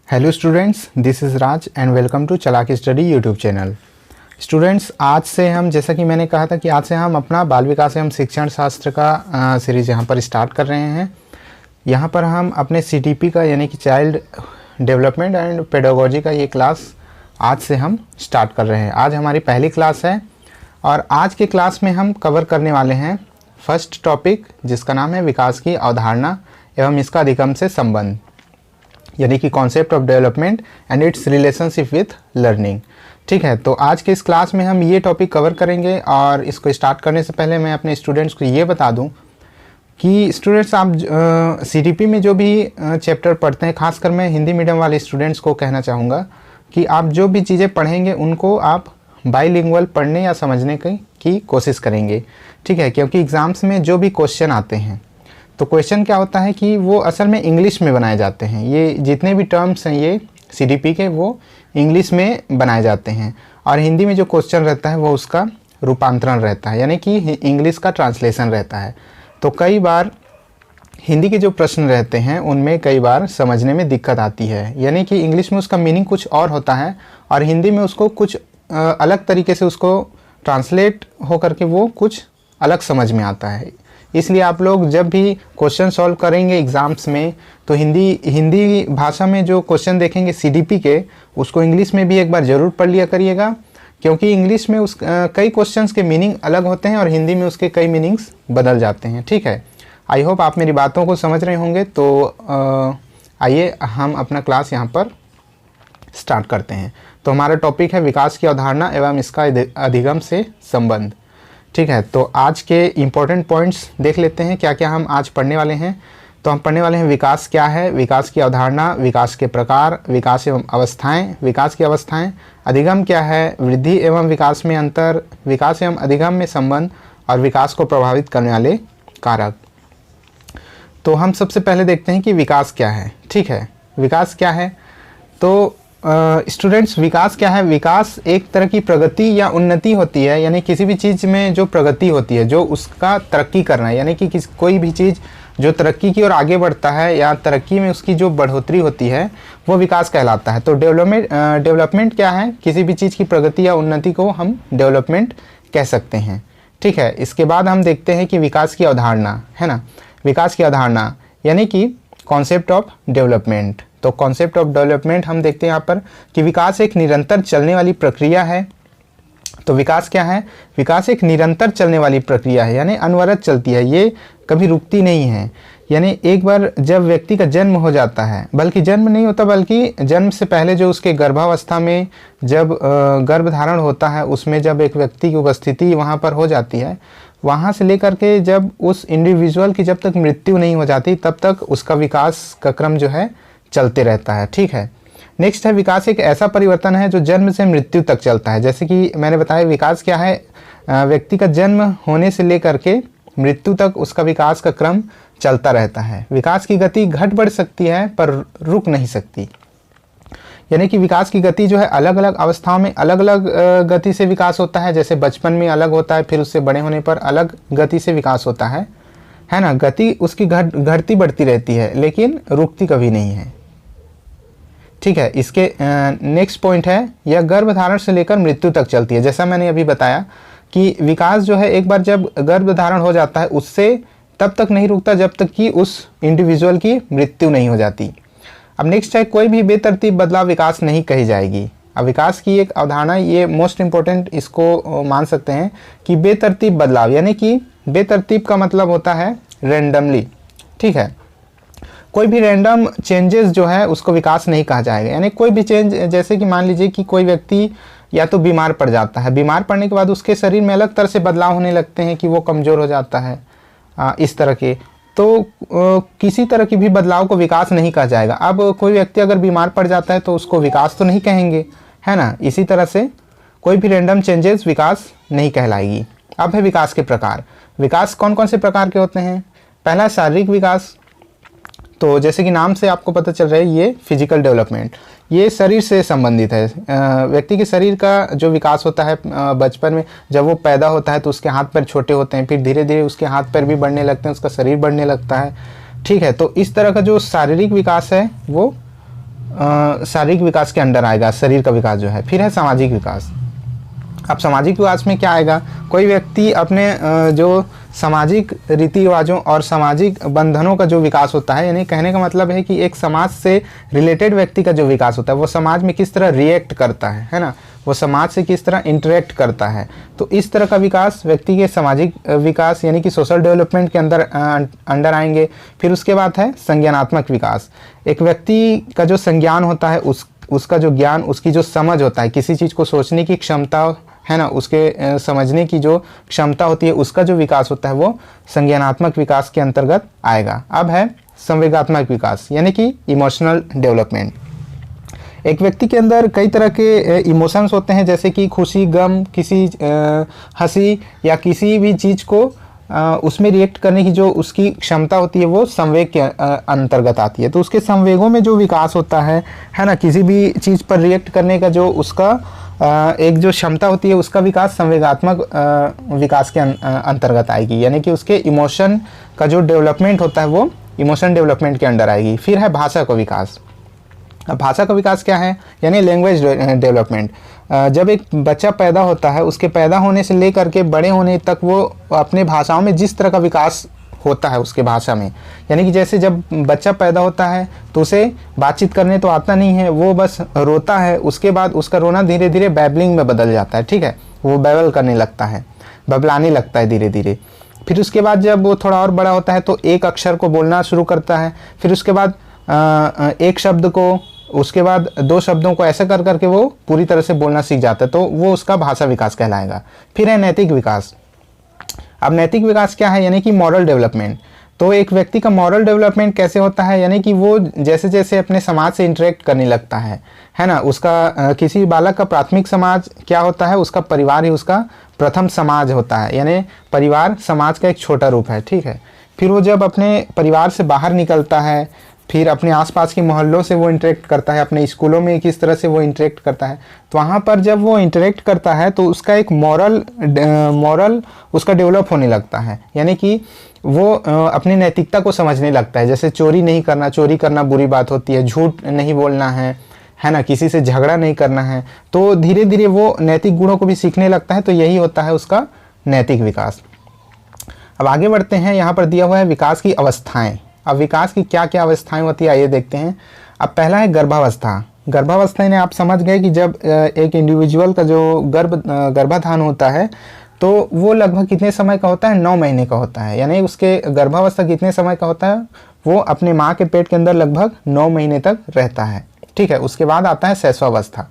Hello students, this is Raj and welcome to Chalak study YouTube channel. Students, आज से हम जैसा कि मैंने कहा था कि आज से हम अपना बाल विकास एवं शिक्षण शास्त्र का सीरीज़ यहाँ पर स्टार्ट कर रहे हैं। यहाँ पर हम अपने CDP का यानी कि चाइल्ड डेवलपमेंट एंड पेडागोजी का ये क्लास आज से हम स्टार्ट कर रहे हैं। आज हमारी पहली क्लास है और आज के क्लास में हम कवर करने वाले हैं फर्स्ट टॉपिक, जिसका नाम है विकास की अवधारणा एवं इसका अधिगम से संबंध, यानी कि concept of development and it's relationship with learning. ठीक है, तो आज के इस क्लास में हम ये टॉपिक कवर करेंगे। और इसको स्टार्ट करने से पहले मैं अपने स्टूडेंट्स को ये बता दूं कि स्टूडेंट्स, आप CDP में जो भी चैप्टर पढ़ते हैं, खासकर मैं हिंदी मीडियम वाले स्टूडेंट्स को कहना चाहूँगा कि आप जो भी चीज़ें पढ़ेंगे उनको आप बाईलिंगुअल पढ़ने या समझने की कोशिश करेंगे। ठीक है, क्योंकि एग्ज़ाम्स में जो भी क्वेश्चन आते हैं तो क्वेश्चन क्या होता है कि वो असल में इंग्लिश में बनाए जाते हैं। ये जितने भी टर्म्स हैं ये CDP के, वो इंग्लिश में बनाए जाते हैं और हिंदी में जो क्वेश्चन रहता है वो उसका रूपांतरण रहता है, यानी कि इंग्लिश का ट्रांसलेशन रहता है। तो कई बार हिंदी के जो प्रश्न रहते हैं उनमें कई बार समझने में दिक्कत आती है, यानी कि इंग्लिश में उसका मीनिंग कुछ और होता है और हिंदी में उसको कुछ अलग तरीके से उसको ट्रांसलेट हो करके वो कुछ अलग समझ में आता है। इसलिए आप लोग जब भी क्वेश्चन सॉल्व करेंगे एग्ज़ाम्स में तो हिंदी भाषा में जो क्वेश्चन देखेंगे CDP के, उसको इंग्लिश में भी एक बार ज़रूर पढ़ लिया करिएगा, क्योंकि इंग्लिश में कई क्वेश्चंस के मीनिंग अलग होते हैं और हिंदी में उसके कई मीनिंग्स बदल जाते हैं। ठीक है, आई होप आप मेरी बातों को समझ रहे होंगे। तो आइए हम अपना क्लास यहाँ पर स्टार्ट करते हैं। तो हमारा टॉपिक है विकास की अवधारणा एवं इसका अधिगम से संबंध। ठीक है, तो आज के इम्पोर्टेंट पॉइंट्स देख लेते हैं क्या क्या हम आज पढ़ने वाले हैं। तो हम पढ़ने वाले हैं विकास क्या है, विकास की अवधारणा, विकास के प्रकार, विकास एवं अवस्थाएं, विकास की अवस्थाएं, अधिगम क्या है, वृद्धि एवं विकास में अंतर, विकास एवं अधिगम में संबंध और विकास को प्रभावित करने वाले कारक। तो हम सबसे पहले देखते हैं कि विकास क्या है। ठीक है, विकास क्या है। तो स्टूडेंट्स, विकास क्या है। विकास एक तरह की प्रगति या उन्नति होती है, यानी किसी भी चीज़ में जो प्रगति होती है, जो उसका तरक्की करना है, यानी कि कोई भी चीज़ जो तरक्की की ओर आगे बढ़ता है या तरक्की में उसकी जो बढ़ोतरी होती है वो विकास कहलाता है। तो डेवलपमेंट क्या है, किसी भी चीज़ की प्रगति या उन्नति को हम डेवलपमेंट कह सकते हैं। ठीक है, इसके बाद हम देखते हैं कि विकास की अवधारणा है ना। विकास की अवधारणा यानी कि कॉन्सेप्ट ऑफ डेवलपमेंट। तो कॉन्सेप्ट ऑफ डेवलपमेंट हम देखते हैं यहाँ पर कि विकास एक निरंतर चलने वाली प्रक्रिया है। तो विकास क्या है, विकास एक निरंतर चलने वाली प्रक्रिया है, यानी अनवरत चलती है, ये कभी रुकती नहीं है। यानी एक बार जब व्यक्ति का जन्म हो जाता है, बल्कि जन्म नहीं होता बल्कि जन्म से पहले जो उसके गर्भावस्था में जब गर्भधारण होता है, उसमें जब एक व्यक्ति की उपस्थिति वहाँ पर हो जाती है, वहाँ से लेकर के जब उस इंडिविजुअल की जब तक मृत्यु नहीं हो जाती तब तक उसका विकास का क्रम जो है चलते रहता है। ठीक है, नेक्स्ट है विकास एक ऐसा परिवर्तन है जो जन्म से मृत्यु तक चलता है। जैसे कि मैंने बताया विकास क्या है, व्यक्ति का जन्म होने से लेकर के मृत्यु तक उसका विकास का क्रम चलता रहता है। विकास की गति घट बढ़ सकती है पर रुक नहीं सकती, यानी कि विकास की गति जो है अलग अलग अवस्थाओं में अलग अलग गति से विकास होता है। जैसे बचपन में अलग होता है, फिर उससे बड़े होने पर अलग गति से विकास होता है ना। गति उसकी घटती बढ़ती रहती है लेकिन रुकती कभी नहीं है। ठीक है, इसके नेक्स्ट पॉइंट है यह गर्भधारण से लेकर मृत्यु तक चलती है। जैसा मैंने अभी बताया कि विकास जो है एक बार जब गर्भधारण हो जाता है उससे तब तक नहीं रुकता जब तक कि उस इंडिविजुअल की मृत्यु नहीं हो जाती। अब नेक्स्ट है कोई भी बेतरतीब बदलाव विकास नहीं कही जाएगी। अब विकास की एक अवधारणा, ये मोस्ट इम्पोर्टेंट इसको मान सकते हैं कि बेतरतीब बदलाव, यानी कि बेतरतीब का मतलब होता है रैंडमली। ठीक है, कोई भी रैंडम चेंजेस जो है उसको विकास नहीं कहा जाएगा। यानी कोई भी चेंज, जैसे कि मान लीजिए कि कोई व्यक्ति या तो बीमार पड़ जाता है, बीमार पड़ने के बाद उसके शरीर में अलग तरह से बदलाव होने लगते हैं कि वो कमज़ोर हो जाता है, इस तरह के। तो किसी तरह की भी बदलाव को विकास नहीं कहा जाएगा। अब कोई व्यक्ति अगर बीमार पड़ जाता है तो उसको विकास तो नहीं कहेंगे, है ना। इसी तरह से कोई भी रैंडम चेंजेस विकास नहीं कहलाएगी। अब है विकास के प्रकार। विकास कौन कौन से प्रकार के होते हैं। पहला शारीरिक विकास। तो जैसे कि नाम से आपको पता चल रहा है ये फिजिकल डेवलपमेंट, ये शरीर से संबंधित है। व्यक्ति के शरीर का जो विकास होता है बचपन में, जब वो पैदा होता है तो उसके हाथ पैर छोटे होते हैं, फिर धीरे धीरे उसके हाथ पैर भी बढ़ने लगते हैं, उसका शरीर बढ़ने लगता है। ठीक है, तो इस तरह का जो शारीरिक विकास है वो शारीरिक विकास के अंडर आएगा, शरीर का विकास जो है। फिर है सामाजिक विकास। अब सामाजिक विकास में क्या आएगा, कोई व्यक्ति अपने जो सामाजिक रीति रिवाजों और सामाजिक बंधनों का जो विकास होता है, यानी कहने का मतलब है कि एक समाज से रिलेटेड व्यक्ति का जो विकास होता है वो समाज में किस तरह रिएक्ट करता है ना, वो समाज से किस तरह इंटरेक्ट करता है। तो इस तरह का विकास व्यक्ति के सामाजिक विकास यानी कि सोशल डेवलपमेंट के अंडर आएंगे। फिर उसके बाद है संज्ञानात्मक विकास। एक व्यक्ति का जो संज्ञान होता है उसका जो ज्ञान, उसकी जो समझ होता है, किसी चीज़ को सोचने की क्षमता है ना, उसके समझने की जो क्षमता होती है, उसका जो विकास होता है वो संज्ञानात्मक विकास के अंतर्गत आएगा। अब है संवेगात्मक विकास यानी कि इमोशनल डेवलपमेंट। एक व्यक्ति के अंदर कई तरह के इमोशंस होते हैं, जैसे कि खुशी, गम, किसी हंसी या किसी भी चीज़ को उसमें रिएक्ट करने की जो उसकी क्षमता होती है वो संवेग के अंतर्गत आती है। तो उसके संवेगों में जो विकास होता है ना, किसी भी चीज़ पर रिएक्ट करने का जो उसका एक जो क्षमता होती है उसका विकास संवेगात्मक विकास के अंतर्गत आएगी, यानी कि उसके इमोशन का जो डेवलपमेंट होता है वो इमोशन डेवलपमेंट के अंडर आएगी। फिर है भाषा का विकास। अब भाषा का विकास क्या है, यानी लैंग्वेज डेवलपमेंट। जब एक बच्चा पैदा होता है, उसके पैदा होने से लेकर के बड़े होने तक वो अपने भाषाओं में जिस तरह का विकास होता है उसके भाषा में, यानी कि जैसे जब बच्चा पैदा होता है तो उसे बातचीत करने तो आता नहीं है, वो बस रोता है, उसके बाद उसका रोना धीरे धीरे बैबलिंग में बदल जाता है, ठीक है, वो बैबल करने लगता है, बबलाने लगता है धीरे धीरे। फिर उसके बाद जब वो थोड़ा और बड़ा होता है तो एक अक्षर को बोलना शुरू करता है, फिर उसके बाद एक शब्द को, उसके बाद दो शब्दों को ऐसे कर करके वो पूरी तरह से बोलना सीख जाता है, तो वो उसका भाषा विकास कहलाएगा। फिर है नैतिक विकास। अब नैतिक विकास क्या है, यानी कि मॉरल डेवलपमेंट। तो एक व्यक्ति का मॉरल डेवलपमेंट कैसे होता है, यानी कि वो जैसे जैसे अपने समाज से इंटरेक्ट करने लगता है ना, उसका किसी बालक का प्राथमिक समाज क्या होता है, उसका परिवार ही उसका प्रथम समाज होता है, यानी परिवार समाज का एक छोटा रूप है, ठीक है। फिर वो जब अपने परिवार से बाहर निकलता है, फिर अपने आसपास के मोहल्लों से वो इंटरेक्ट करता है, अपने स्कूलों में किस तरह से वो इंटरेक्ट करता है, तो वहाँ पर जब वो इंटरेक्ट करता है तो उसका एक मॉरल उसका डेवलप होने लगता है, यानी कि वो अपनी नैतिकता को समझने लगता है। जैसे चोरी नहीं करना, चोरी करना बुरी बात होती है, झूठ नहीं बोलना है ना, किसी से झगड़ा नहीं करना है, तो धीरे धीरे वो नैतिक गुणों को भी सीखने लगता है। तो यही होता है उसका नैतिक विकास। अब आगे बढ़ते हैं, यहाँ पर दिया हुआ है विकास की अवस्थाएं। अब विकास की क्या क्या अवस्थाएं होती है आइए देखते हैं। अब पहला है गर्भावस्था। गर्भावस्था ने आप समझ गए कि जब एक इंडिविजुअल का जो गर्भाधान होता है तो वो लगभग कितने समय का होता है, 9 महीने का होता है, यानी उसके गर्भावस्था कितने समय का होता है, वो अपने माँ के पेट के अंदर लगभग 9 महीने तक रहता है, ठीक है। उसके बाद आता है शैशवावस्था।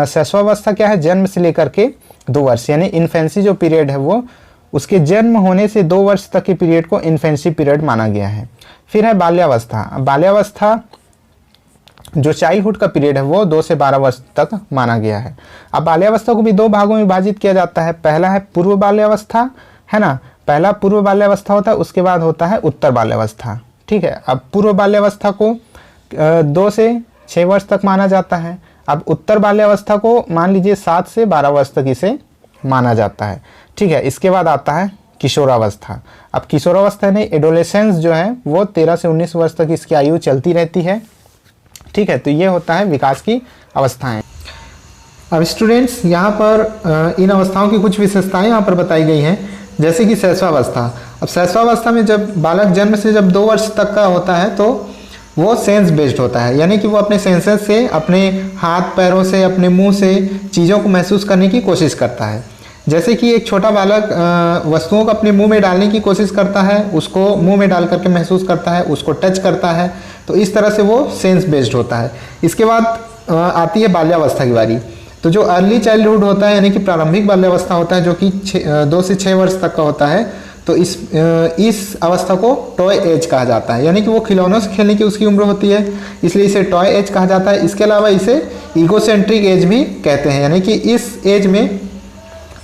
शैशवावस्था क्या है, जन्म से लेकर के 2 वर्ष, यानी इन्फेंसी जो पीरियड है वो उसके जन्म होने से 2 वर्ष तक के पीरियड को इन्फेंसी पीरियड माना गया है। फिर है बाल्यावस्था। बाल्यावस्था जो चाइल्डहुड का पीरियड है वो 2 से 12 वर्ष तक माना गया है। अब बाल्यावस्था को भी 2 भागों में विभाजित किया जाता है। पहला है पूर्व बाल्यावस्था, है ना, पहला पूर्व बाल्यावस्था होता है, उसके बाद होता है उत्तर बाल्यावस्था, ठीक है। अब पूर्व बाल्यावस्था को 2 से 6 वर्ष तक माना जाता है। अब उत्तर बाल्यावस्था को मान लीजिए 7 से 12 वर्ष तक इसे माना जाता है, ठीक है। इसके बाद आता है किशोरावस्था। अब किशोरावस्था यानी एडोलेसेंस जो है वो 13 से 19 वर्ष तक इसकी आयु चलती रहती है, ठीक है। तो ये होता है विकास की अवस्थाएं। अब स्टूडेंट्स यहाँ पर इन अवस्थाओं की कुछ विशेषताएं यहाँ पर बताई गई हैं, जैसे कि शैशवावस्था। अब शैशवावस्था में जब बालक जन्म से जब 2 वर्ष तक का होता है तो वो सेंस बेस्ड होता है, यानी कि वो अपने सेंसेस से, अपने हाथ पैरों से, अपने मुंह से चीज़ों को महसूस करने की कोशिश करता है। जैसे कि एक छोटा बालक वस्तुओं को अपने मुंह में डालने की कोशिश करता है, उसको मुंह में डाल करके महसूस करता है, उसको टच करता है, तो इस तरह से वो सेंस बेस्ड होता है। इसके बाद आती है बाल्यावस्था की बारी। तो जो अर्ली चाइल्डहुड होता है, यानी कि प्रारंभिक बाल्यावस्था होता है, जो कि 2 से 6 वर्ष तक का होता है, तो इस अवस्था को टॉय एज कहा जाता है, यानी कि वो खिलौनों से खेलने की उसकी उम्र होती है, इसलिए इसे टॉय एज कहा जाता है। इसके अलावा इसे ईगोसेंट्रिक एज भी कहते हैं, यानी कि इस एज में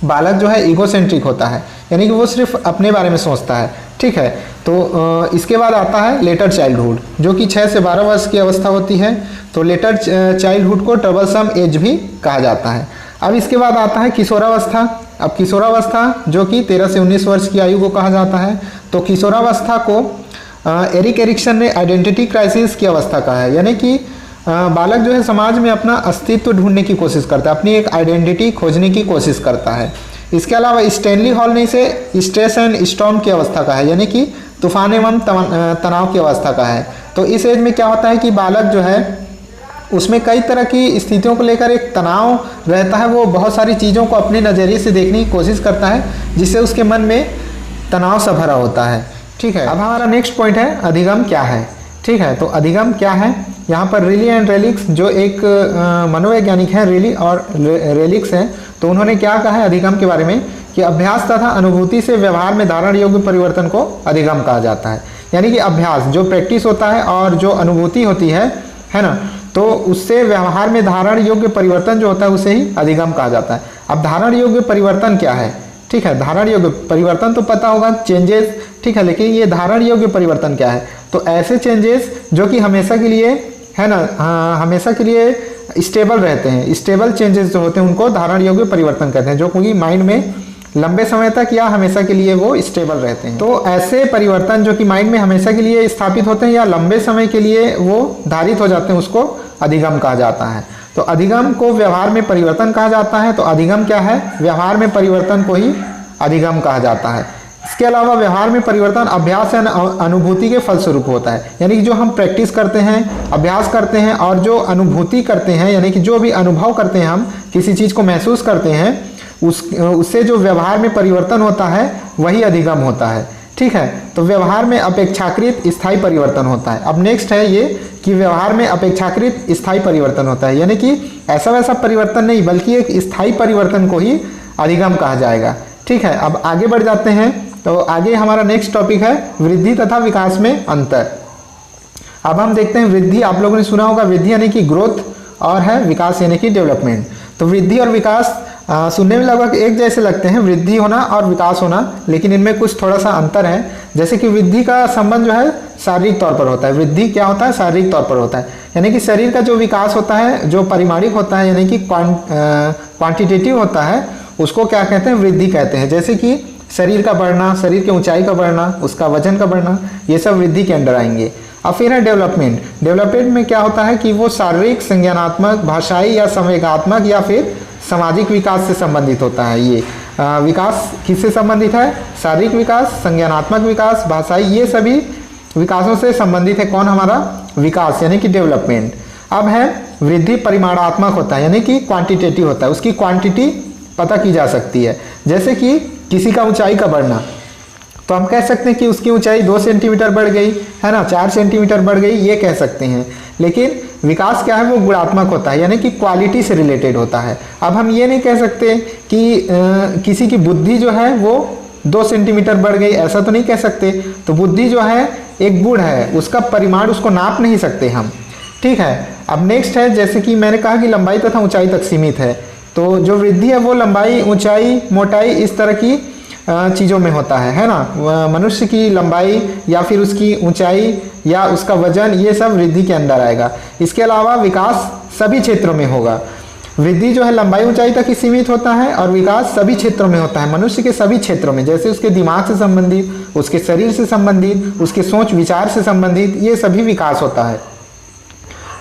बालक जो है ईगोसेंट्रिक होता है, यानी कि वो सिर्फ अपने बारे में सोचता है, ठीक है। तो इसके बाद आता है लेटर चाइल्डहुड, जो कि 6 से 12 वर्ष की अवस्था होती है। तो लेटर चाइल्डहुड को ट्रबलसम एज भी कहा जाता है। अब इसके बाद आता है किशोरावस्था। अब किशोरावस्था जो कि 13 से 19 वर्ष की आयु को कहा जाता है। तो किशोरावस्था को एरिक एरिक्सन ने आइडेंटिटी क्राइसिस की अवस्था कहा है, यानी कि बालक जो है समाज में अपना अस्तित्व ढूंढने की कोशिश करता है, अपनी एक आइडेंटिटी खोजने की कोशिश करता है। इसके अलावा स्टैनली हॉल ने इसे स्ट्रेस एंड स्टॉर्म की अवस्था का है, यानी कि तूफान एवं तनाव की अवस्था का है। तो इस एज में क्या होता है कि बालक जो है उसमें कई तरह की स्थितियों को लेकर एक तनाव रहता है, वो बहुत सारी चीज़ों को अपने नज़रिए से देखने की कोशिश करता है, जिससे उसके मन में तनाव सा भरा होता है। ठीक है, अब हमारा नेक्स्ट पॉइंट है अधिगम क्या है। ठीक है, तो अधिगम क्या है, यहाँ पर रिली एंड रेलिक्स जो एक मनोवैज्ञानिक हैं, रिली और रेलिक्स हैं, तो उन्होंने क्या कहा है अधिगम के बारे में कि अभ्यास तथा अनुभूति से व्यवहार में धारण योग्य परिवर्तन को अधिगम कहा जाता है। यानी कि अभ्यास जो प्रैक्टिस होता है और जो अनुभूति होती है ना, तो उससे व्यवहार में धारण योग्य परिवर्तन जो होता है उसे ही अधिगम कहा जाता है। अब धारण योग्य परिवर्तन क्या है? ठीक है, धारण योग्य परिवर्तन तो पता होगा चेंजेस, ठीक है, लेकिन ये धारण योग्य परिवर्तन क्या है? तो ऐसे चेंजेस जो कि हमेशा के लिए है ना, हमेशा के लिए स्टेबल रहते हैं, स्टेबल चेंजेस जो होते हैं उनको धारण योग्य परिवर्तन कहते हैं, जो कि माइंड में लंबे समय तक या हमेशा के लिए वो स्टेबल रहते हैं। तो ऐसे परिवर्तन जो कि माइंड में हमेशा के लिए स्थापित होते हैं या लंबे समय के लिए वो धारित हो जाते हैं, उसको अधिगम कहा जाता है। तो अधिगम को व्यवहार में परिवर्तन कहा जाता है। तो अधिगम क्या है? व्यवहार में परिवर्तन को ही अधिगम कहा जाता है। इसके अलावा व्यवहार में परिवर्तन अभ्यास या अनुभूति के फलस्वरूप होता है, यानी कि जो हम प्रैक्टिस करते हैं, अभ्यास करते हैं और जो अनुभूति करते हैं, यानी कि जो भी अनुभव करते हैं, हम किसी चीज़ को महसूस करते हैं, उससे जो व्यवहार में परिवर्तन होता है वही अधिगम होता है। ठीक है, तो व्यवहार में अपेक्षाकृत स्थायी परिवर्तन होता है। अब नेक्स्ट है ये कि व्यवहार में अपेक्षाकृत स्थायी परिवर्तन होता है, यानी कि ऐसा वैसा परिवर्तन नहीं बल्कि एक स्थायी परिवर्तन को ही अधिगम कहा जाएगा। ठीक है, अब आगे बढ़ जाते हैं। तो आगे हमारा नेक्स्ट टॉपिक है वृद्धि तथा विकास में अंतर। अब हम देखते हैं वृद्धि, आप लोगों ने सुना होगा वृद्धि यानी कि ग्रोथ और है विकास यानी कि डेवलपमेंट। तो वृद्धि और विकास सुनने में लगभग एक जैसे लगते हैं, वृद्धि होना और विकास होना, लेकिन इनमें कुछ थोड़ा सा अंतर है। जैसे कि वृद्धि का संबंध जो है शारीरिक तौर पर होता है। वृद्धि क्या होता है? शारीरिक तौर पर होता है, यानी कि शरीर का जो विकास होता है, जो परिमाणिक होता है, यानी कि क्वांटिटेटिव होता है, उसको क्या कहते हैं? वृद्धि कहते हैं। जैसे कि शरीर का बढ़ना, शरीर की ऊंचाई का बढ़ना, उसका वजन का बढ़ना, ये सब वृद्धि के अंडर आएंगे। अब फिर है डेवलपमेंट। डेवलपमेंट में क्या होता है कि वो शारीरिक, संज्ञानात्मक, भाषाई या संवेगात्मक या फिर सामाजिक विकास से संबंधित होता है। ये विकास किससे संबंधित है? शारीरिक विकास, संज्ञानात्मक विकास, भाषाई, ये सभी विकासों से संबंधित है। कौन? हमारा विकास यानी कि डेवलपमेंट। अब है वृद्धि परिमाणात्मक होता है, यानी कि क्वांटिटेटिव होता है, उसकी क्वांटिटी पता की जा सकती है। जैसे कि किसी का ऊंचाई का बढ़ना, तो हम कह सकते हैं कि उसकी ऊंचाई 2 सेंटीमीटर बढ़ गई है ना, 4 सेंटीमीटर बढ़ गई, ये कह सकते हैं। लेकिन विकास क्या है? वो गुणात्मक होता है, यानी कि क्वालिटी से रिलेटेड होता है। अब हम ये नहीं कह सकते कि किसी की बुद्धि जो है वो 2 सेंटीमीटर बढ़ गई, ऐसा तो नहीं कह सकते। तो बुद्धि जो है एक गुण है, उसका परिमाण उसको नाप नहीं सकते हम। ठीक है, अब नेक्स्ट है जैसे कि मैंने कहा कि लंबाई तथा ऊंचाई तक सीमित है। तो जो वृद्धि है वो लंबाई, ऊंचाई, मोटाई, इस तरह की चीज़ों में होता है ना। मनुष्य की लंबाई या फिर उसकी ऊंचाई या उसका वजन, ये सब वृद्धि के अंदर आएगा। इसके अलावा विकास सभी क्षेत्रों में होगा। वृद्धि जो है लंबाई ऊंचाई तक ही सीमित होता है और विकास सभी क्षेत्रों में होता है, मनुष्य के सभी क्षेत्रों में, जैसे उसके दिमाग से संबंधित, उसके शरीर से संबंधित, उसके सोच विचार से संबंधित, ये सभी विकास होता है।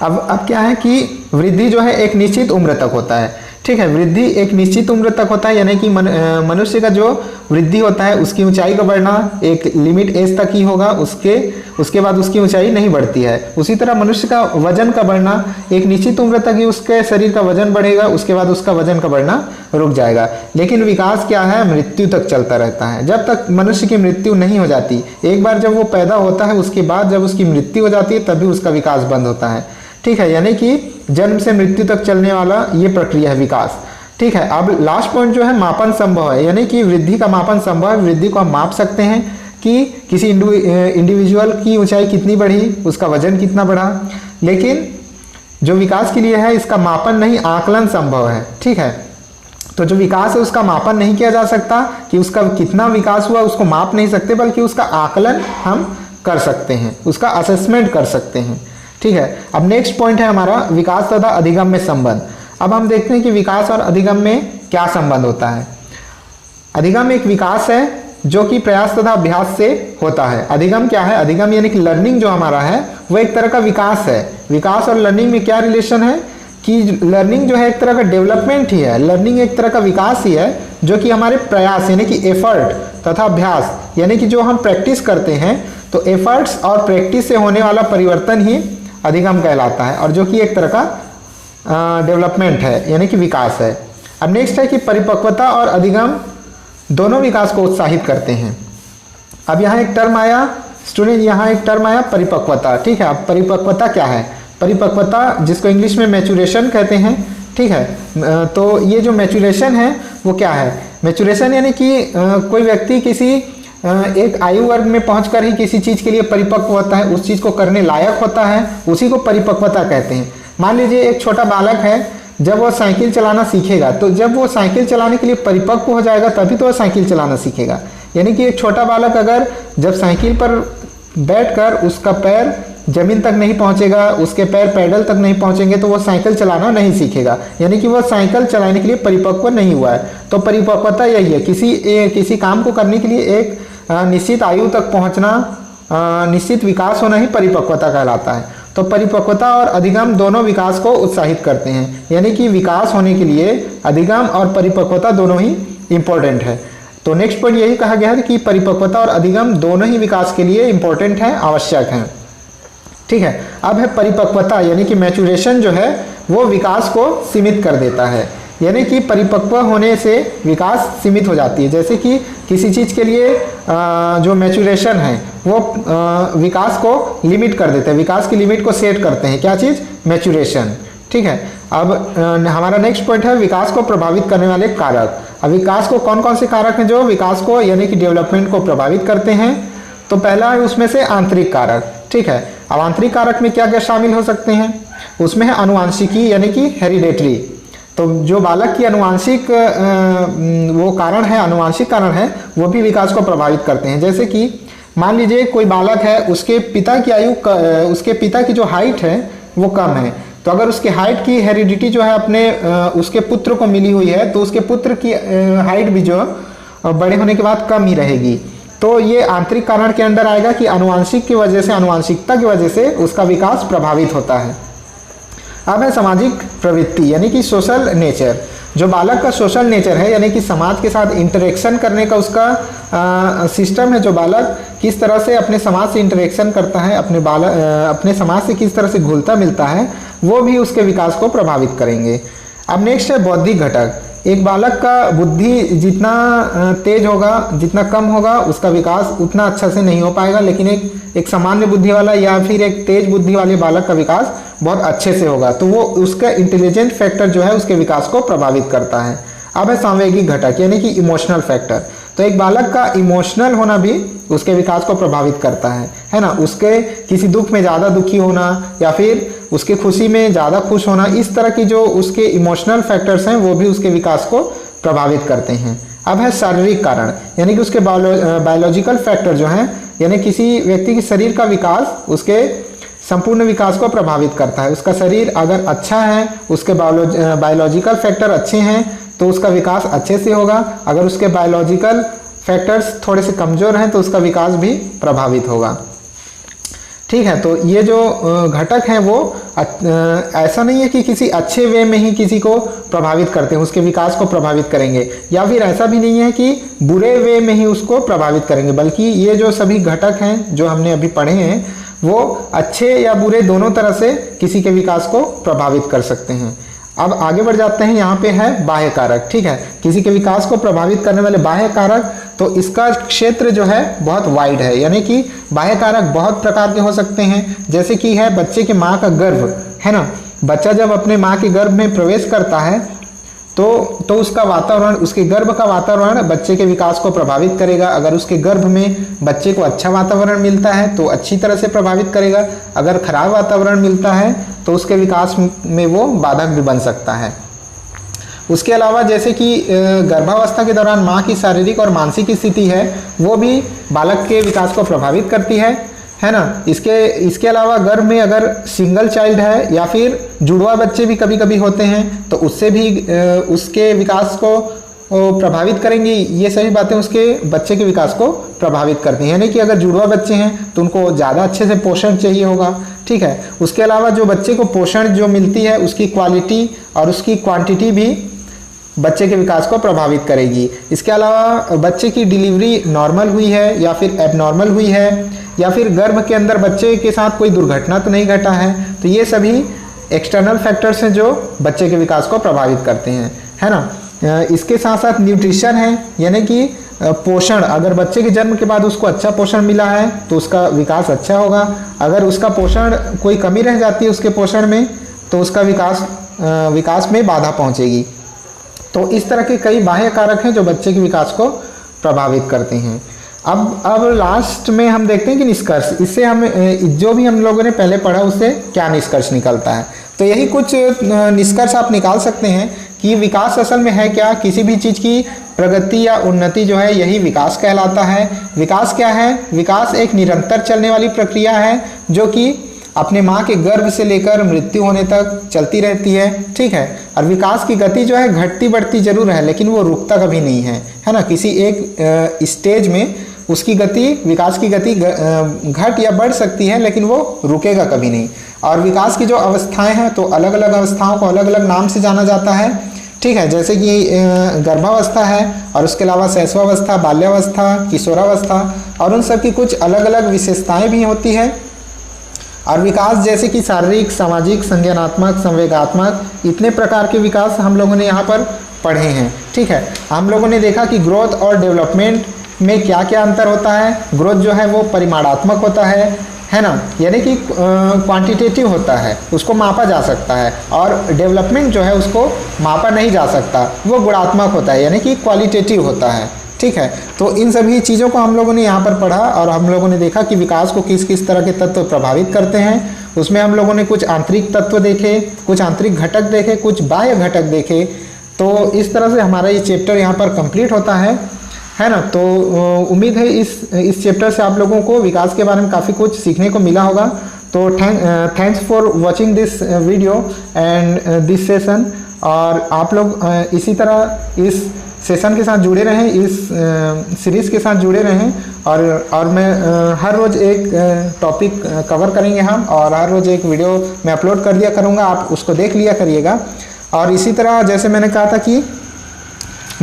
अब क्या है कि वृद्धि जो है एक निश्चित उम्र तक होता है। ठीक है, वृद्धि एक निश्चित उम्र तक होता है, यानी कि मनुष्य का जो वृद्धि होता है उसकी ऊंचाई का बढ़ना एक लिमिट एज तक ही होगा, उसके बाद उसकी ऊंचाई नहीं बढ़ती है। उसी तरह मनुष्य का वजन का बढ़ना एक निश्चित उम्र तक ही उसके शरीर का वजन बढ़ेगा, उसके बाद उसका वजन का बढ़ना रुक जाएगा। लेकिन विकास क्या है? मृत्यु तक चलता रहता है, जब तक मनुष्य की मृत्यु नहीं हो जाती। एक बार जब वो पैदा होता है उसके बाद जब उसकी मृत्यु हो जाती है तभी उसका विकास बंद होता है। ठीक है, यानी कि जन्म से मृत्यु तक चलने वाला ये प्रक्रिया है विकास। ठीक है, अब लास्ट पॉइंट जो है मापन संभव है, यानी कि वृद्धि का मापन संभव है। वृद्धि को हम माप सकते हैं कि किसी इंडिविजुअल की ऊंचाई कितनी बढ़ी, उसका वजन कितना बढ़ा, लेकिन जो विकास के लिए है इसका मापन नहीं, आकलन संभव है। ठीक है, तो जो विकास है उसका मापन नहीं किया जा सकता कि उसका कितना विकास हुआ, उसको माप नहीं सकते, बल्कि उसका आकलन हम कर सकते हैं, उसका असेसमेंट कर सकते हैं। ठीक है, अब नेक्स्ट पॉइंट है हमारा विकास तथा अधिगम में संबंध। अब हम देखते हैं कि विकास और अधिगम में क्या संबंध होता है। अधिगम एक विकास है जो कि प्रयास तथा अभ्यास से होता है। अधिगम क्या है? अधिगम यानी कि लर्निंग जो हमारा है वो एक तरह का विकास है। विकास और लर्निंग में क्या रिलेशन है कि लर्निंग जो है एक तरह का डेवलपमेंट ही है, लर्निंग एक तरह का विकास ही है, जो कि हमारे प्रयास यानी कि एफर्ट तथा अभ्यास यानी कि जो हम प्रैक्टिस करते हैं, तो एफर्ट्स और प्रैक्टिस से होने वाला परिवर्तन ही अधिगम कहलाता है, और जो कि एक तरह का डेवलपमेंट है यानी कि विकास है। अब नेक्स्ट है कि परिपक्वता और अधिगम दोनों विकास को उत्साहित करते हैं। अब यहाँ एक टर्म आया स्टूडेंट, यहाँ एक टर्म आया परिपक्वता, ठीक है। अब परिपक्वता क्या है? परिपक्वता जिसको इंग्लिश में मैचुरेशन कहते हैं, ठीक है। तो ये जो मैचुरेशन है वो क्या है? मैचुरेशन यानी कि कोई व्यक्ति किसी एक आयु वर्ग में पहुंचकर ही किसी चीज़ के लिए परिपक्व होता है, उस चीज़ को करने लायक होता है, उसी को परिपक्वता कहते हैं। मान लीजिए एक छोटा बालक है, जब वो साइकिल चलाना सीखेगा, तो जब वो साइकिल चलाने के लिए परिपक्व हो जाएगा तभी तो वो साइकिल चलाना सीखेगा। यानी कि एक छोटा बालक अगर जब साइकिल पर बैठकर उसका पैर जमीन तक नहीं पहुंचेगा, उसके पैर पैडल तक नहीं पहुंचेंगे, तो वो साइकिल चलाना नहीं सीखेगा, यानी कि वो साइकिल चलाने के लिए परिपक्व नहीं हुआ है। तो परिपक्वता यही है, किसी काम को करने के लिए एक निश्चित आयु तक पहुंचना, निश्चित विकास होना ही परिपक्वता कहलाता है। तो परिपक्वता और अधिगम दोनों विकास को उत्साहित करते हैं, यानी कि विकास होने के लिए अधिगम और परिपक्वता दोनों ही इम्पोर्टेंट है। तो नेक्स्ट पॉइंट यही कहा गया है कि परिपक्वता और अधिगम दोनों ही विकास के लिए इम्पोर्टेंट है, आवश्यक है, ठीक है। अब है परिपक्वता यानी कि मैचुरेशन जो है वो विकास को सीमित कर देता है, यानी कि परिपक्व होने से विकास सीमित हो जाती है। जैसे कि किसी चीज़ के लिए जो मैचुरेशन है वो विकास को लिमिट कर देते हैं, विकास की लिमिट को सेट करते हैं, क्या चीज़? मैचुरेशन, ठीक है। अब हमारा नेक्स्ट पॉइंट है विकास को प्रभावित करने वाले कारक। अब विकास को कौन कौन से कारक हैं जो विकास को यानी कि डेवलपमेंट को प्रभावित करते हैं? तो पहला है उसमें से आंतरिक कारक, ठीक है। अब आंतरिक कारक में क्या क्या शामिल हो सकते हैं? उसमें है आनुवांशिकी यानी कि हेरिडेटरी। तो जो बालक की आनुवांशिक वो कारण है, आनुवांशिक कारण है, वो भी विकास को प्रभावित करते हैं। जैसे कि मान लीजिए कोई बालक है, उसके पिता की आयु, उसके पिता की जो हाइट है वो कम है, तो अगर उसके हाइट की हेरिडिटी जो है अपने उसके पुत्र को मिली हुई है, तो उसके पुत्र की हाइट भी जो बड़े होने के बाद कम ही रहेगी। तो ये आंतरिक कारण के अंदर आएगा कि आनुवांशिक की वजह से, आनुवांशिकता की वजह से उसका विकास प्रभावित होता है। अब है सामाजिक प्रवृत्ति यानी कि सोशल नेचर। जो बालक का सोशल नेचर है यानी कि समाज के साथ इंटरेक्शन करने का उसका सिस्टम है, जो बालक किस तरह से अपने समाज से इंटरेक्शन करता है, अपने समाज से किस तरह से घुलता मिलता है, वो भी उसके विकास को प्रभावित करेंगे। अब नेक्स्ट है बौद्धिक घटक। एक बालक का बुद्धि जितना तेज होगा, जितना कम होगा, उसका विकास उतना अच्छा से नहीं हो पाएगा, लेकिन एक सामान्य बुद्धि वाला या फिर एक तेज बुद्धि वाले बालक का विकास बहुत अच्छे से होगा। तो वो उसका इंटेलिजेंट फैक्टर जो है उसके विकास को प्रभावित करता है। अब है सांवेगिक घटक यानी कि इमोशनल फैक्टर। तो एक बालक का इमोशनल होना भी उसके विकास को प्रभावित करता है ना। उसके किसी दुख में ज़्यादा दुखी होना या फिर उसके खुशी में ज़्यादा खुश होना, इस तरह की जो उसके इमोशनल फैक्टर्स हैं वो भी उसके विकास को प्रभावित करते हैं। अब है शारीरिक कारण यानी कि उसके बायोलॉजिकल फैक्टर जो हैं, यानी किसी व्यक्ति के शरीर का विकास उसके संपूर्ण विकास को प्रभावित करता है। उसका शरीर अगर अच्छा है, उसके बायोलॉजिकल फैक्टर अच्छे हैं, तो उसका विकास अच्छे से होगा। अगर उसके बायोलॉजिकल फैक्टर्स थोड़े से कमज़ोर हैं तो उसका विकास भी प्रभावित होगा, ठीक है। तो ये जो घटक हैं वो ऐसा नहीं है कि किसी अच्छे वे में ही किसी को प्रभावित करते हैं, उसके विकास को प्रभावित करेंगे, या फिर ऐसा भी नहीं है कि बुरे वे में ही उसको प्रभावित करेंगे, बल्कि ये जो सभी घटक हैं जो हमने अभी पढ़े हैं वो अच्छे या बुरे दोनों तरह से किसी के विकास को प्रभावित कर सकते हैं। अब आगे बढ़ जाते हैं, यहाँ पे है बाह्य कारक, ठीक है। किसी के विकास को प्रभावित करने वाले बाह्य कारक, तो इसका क्षेत्र जो है बहुत वाइड है, यानी कि बाह्य कारक बहुत प्रकार के हो सकते हैं। जैसे कि है बच्चे की माँ का गर्भ, है ना। बच्चा जब अपने माँ के गर्भ में प्रवेश करता है तो उसका वातावरण, उसके गर्भ का वातावरण बच्चे के विकास को प्रभावित करेगा। अगर उसके गर्भ में बच्चे को अच्छा वातावरण मिलता है तो अच्छी तरह से प्रभावित करेगा, अगर खराब वातावरण मिलता है तो उसके विकास में वो बाधक भी बन सकता है। उसके अलावा जैसे कि गर्भावस्था के दौरान माँ की शारीरिक और मानसिक स्थिति है वो भी बालक के विकास को प्रभावित करती है ना। इसके अलावा गर्भ में अगर सिंगल चाइल्ड है या फिर जुड़वा बच्चे भी कभी कभी होते हैं तो उससे भी उसके विकास को प्रभावित करेंगी, ये सभी बातें उसके बच्चे के विकास को प्रभावित करती हैं। यानी कि अगर जुड़वा बच्चे हैं तो उनको ज़्यादा अच्छे से पोषण चाहिए होगा, ठीक है। उसके अलावा जो बच्चे को पोषण जो मिलती है उसकी क्वालिटी और उसकी क्वांटिटी भी बच्चे के विकास को प्रभावित करेगी। इसके अलावा बच्चे की डिलीवरी नॉर्मल हुई है या फिर एबनॉर्मल हुई है, या फिर गर्भ के अंदर बच्चे के साथ कोई दुर्घटना तो नहीं घटा है, तो ये सभी एक्सटर्नल फैक्टर्स हैं जो बच्चे के विकास को प्रभावित करते हैं, है ना। इसके साथ साथ न्यूट्रिशन है, यानी कि पोषण। अगर बच्चे के जन्म के बाद उसको अच्छा पोषण मिला है तो उसका विकास अच्छा होगा। अगर उसका पोषण कोई कमी रह जाती है उसके पोषण में तो उसका विकास में बाधा पहुंचेगी। तो इस तरह के कई बाह्य कारक हैं जो बच्चे के विकास को प्रभावित करते हैं। अब लास्ट में हम देखते हैं कि निष्कर्ष, इससे हम जो भी हम लोगों ने पहले पढ़ा उससे क्या निष्कर्ष निकलता है। तो यही कुछ निष्कर्ष आप निकाल सकते हैं कि विकास असल में है क्या। किसी भी चीज़ की प्रगति या उन्नति जो है यही विकास कहलाता है। विकास क्या है? विकास एक निरंतर चलने वाली प्रक्रिया है जो कि अपने माँ के गर्भ से लेकर मृत्यु होने तक चलती रहती है, ठीक है। और विकास की गति जो है घटती बढ़ती जरूर है लेकिन वो रुकता कभी नहीं है ना। किसी एक स्टेज में उसकी गति, विकास की गति घट या बढ़ सकती है लेकिन वो रुकेगा कभी नहीं। और विकास की जो अवस्थाएं हैं तो अलग अलग अवस्थाओं को अलग अलग नाम से जाना जाता है, ठीक है। जैसे कि गर्भावस्था है और उसके अलावा शैशवावस्था, बाल्यावस्था, किशोरावस्था और उन सब की कुछ अलग अलग विशेषताएं भी होती है। और विकास जैसे कि शारीरिक, सामाजिक, संज्ञानात्मक, संवेगात्मक, इतने प्रकार के विकास हम लोगों ने यहाँ पर पढ़े हैं, ठीक है। हम लोगों ने देखा कि ग्रोथ और डेवलपमेंट में क्या क्या अंतर होता है। ग्रोथ जो है वो परिमाणात्मक होता है ना, यानी कि क्वांटिटेटिव होता है, उसको मापा जा सकता है। और डेवलपमेंट जो है उसको मापा नहीं जा सकता, वो गुणात्मक होता है, यानी कि क्वालिटेटिव होता है, ठीक है। तो इन सभी चीज़ों को हम लोगों ने यहाँ पर पढ़ा और हम लोगों ने देखा कि विकास को किस किस तरह के तत्व प्रभावित करते हैं। उसमें हम लोगों ने कुछ आंतरिक तत्व देखे, कुछ आंतरिक घटक देखे, कुछ बाह्य घटक देखे। तो इस तरह से हमारा ये चैप्टर यहाँ पर कंप्लीट होता है ना। तो उम्मीद है इस चैप्टर से आप लोगों को विकास के बारे में काफ़ी कुछ सीखने को मिला होगा। तो thanks for watching this video and this session. और आप लोग इसी तरह इस सेशन के साथ जुड़े रहें, इस सीरीज़ के साथ जुड़े रहें। और मैं हर रोज़ एक टॉपिक कवर करेंगे हम, और हर रोज़ एक वीडियो मैं अपलोड कर दिया करूँगा, आप उसको देख लिया करिएगा। और इसी तरह जैसे मैंने कहा था कि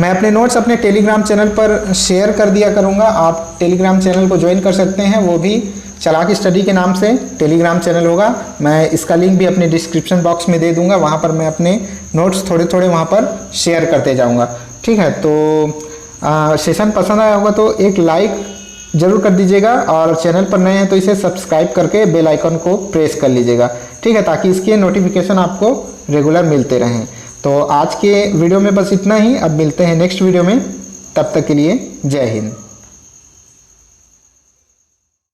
मैं अपने नोट्स अपने टेलीग्राम चैनल पर शेयर कर दिया करूँगा। आप टेलीग्राम चैनल को ज्वाइन कर सकते हैं, वो भी चालाकी स्टडी के नाम से टेलीग्राम चैनल होगा। मैं इसका लिंक भी अपने डिस्क्रिप्शन बॉक्स में दे दूंगा, वहाँ पर मैं अपने नोट्स थोड़े थोड़े वहाँ पर शेयर करते जाऊँगा, ठीक है। तो सेशन पसंद आया होगा तो एक लाइक ज़रूर कर दीजिएगा, और चैनल पर नए हैं तो इसे सब्सक्राइब करके बेल आइकन को प्रेस कर लीजिएगा, ठीक है, ताकि इसके नोटिफिकेशन आपको रेगुलर मिलते रहें। तो आज के वीडियो में बस इतना ही। अब मिलते हैं नेक्स्ट वीडियो में, तब तक के लिए जय हिंद।